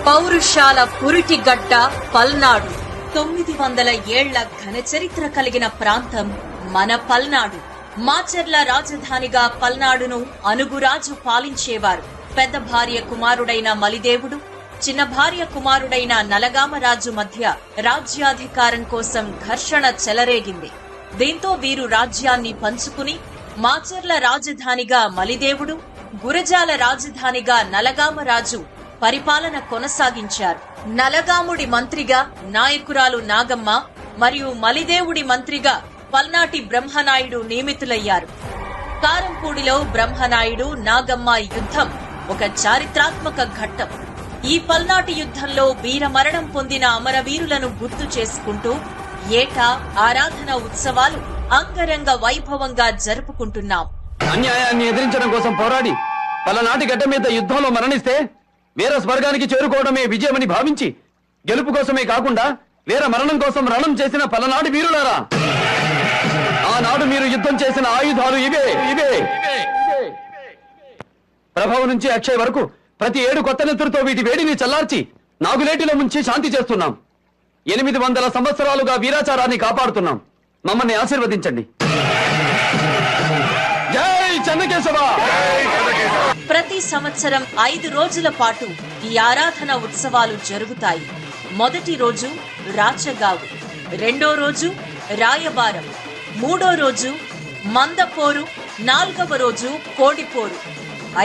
పౌరుషాల పురిటిగడ్డ పల్నాడు. 900 ఏళ్ల ఘన చరిత్ర కలిగిన ప్రాంతం మన పల్నాడు. మాచర్ల రాజధానిగా పల్నాడును అనుగురాజు పాలించేవారు. పెద్ద భార్య కుమారుడైన మలిదేవుడు, చిన్న భార్య కుమారుడైన నలగామరాజు మధ్య రాజ్యాధికారం కోసం ఘర్షణ చెలరేగింది. దీంతో వీరు రాజ్యాన్ని పంచుకుని మాచర్ల రాజధానిగా మలిదేవుడు, గురజాల రాజధానిగా నలగామరాజు పరిపాలన కొనసాగించారు. నలగాముడి మంత్రిగా నాయకురాలు నాగమ్మ మరియు మలిదేవుడి మంత్రిగా పల్నాటి బ్రహ్మనాయుడు నియమితులయ్యారు. కారంపూడిలో బ్రహ్మనాయుడు నాగమ్మ యుద్ధం ఒక చారిత్రాత్మక ఘట్టం. ఈ పల్నాటి యుద్ధంలో వీరమరణం పొందిన అమరవీరులను గుర్తు చేసుకుంటూ ఏటా ఆరాధన ఉత్సవాలు అంగరంగ వైభవంగా జరుపుకుంటున్నాం. అన్యాయాన్ని ఎదిరించడం కోసం పోరాడి పలనాటి గడ్డ మీద యుద్ధంలో మరణిస్తే వీర స్వర్గానికి చేరుకోవడమే విజయమని భావించి గెలుపు కోసమే కాకుండా వీర మరణం కోసం రణం చేసిన పలనాటి వీరులారా, ఆనాడు మీరు యుద్ధం చేసిన ఆయుధాలు ఇవే ఇవే ప్రభావం నుంచి అక్షయ్ వరకు ప్రతి 7 కొత్త నెత్తులతో వీటి వేడిని చల్లార్చి నాగులేటిలో ముంచి శాంతి చేస్తున్నాం. 800 సంవత్సరాలుగా వీరాచారాన్ని కాపాడుతున్నాం. మమ్మల్ని ఆశీర్వదించండి. జై చెన్నకేశవ. ప్రతి సంవత్సరం 5 రోజుల పాటు ఈ ఆరాధన ఉత్సవాలు జరుగుతాయి. మొదటి రోజు రాచగావు, రెండో రోజు రాయబారం, మూడో రోజు మందపోరు, 4వ రోజు కోడిపోరు,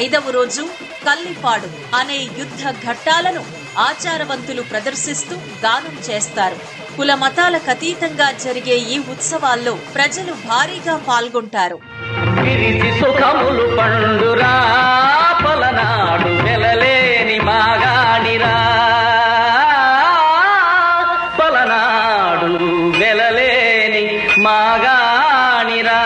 5వ రోజు కల్లిపాడు అనే యుద్ధ ఘట్టాలను ఆచారవంతులు ప్రదర్శిస్తూ గానం చేస్తారు. కుల మతాలకు అతీతంగా జరిగే ఈ ఉత్సవాల్లో ప్రజలు భారీగా పాల్గొంటారు. సుఖములు పండురా పలనాడు వెలలేని మాగాడిరా, పలనాడు వెలలేని మాగాడిరా.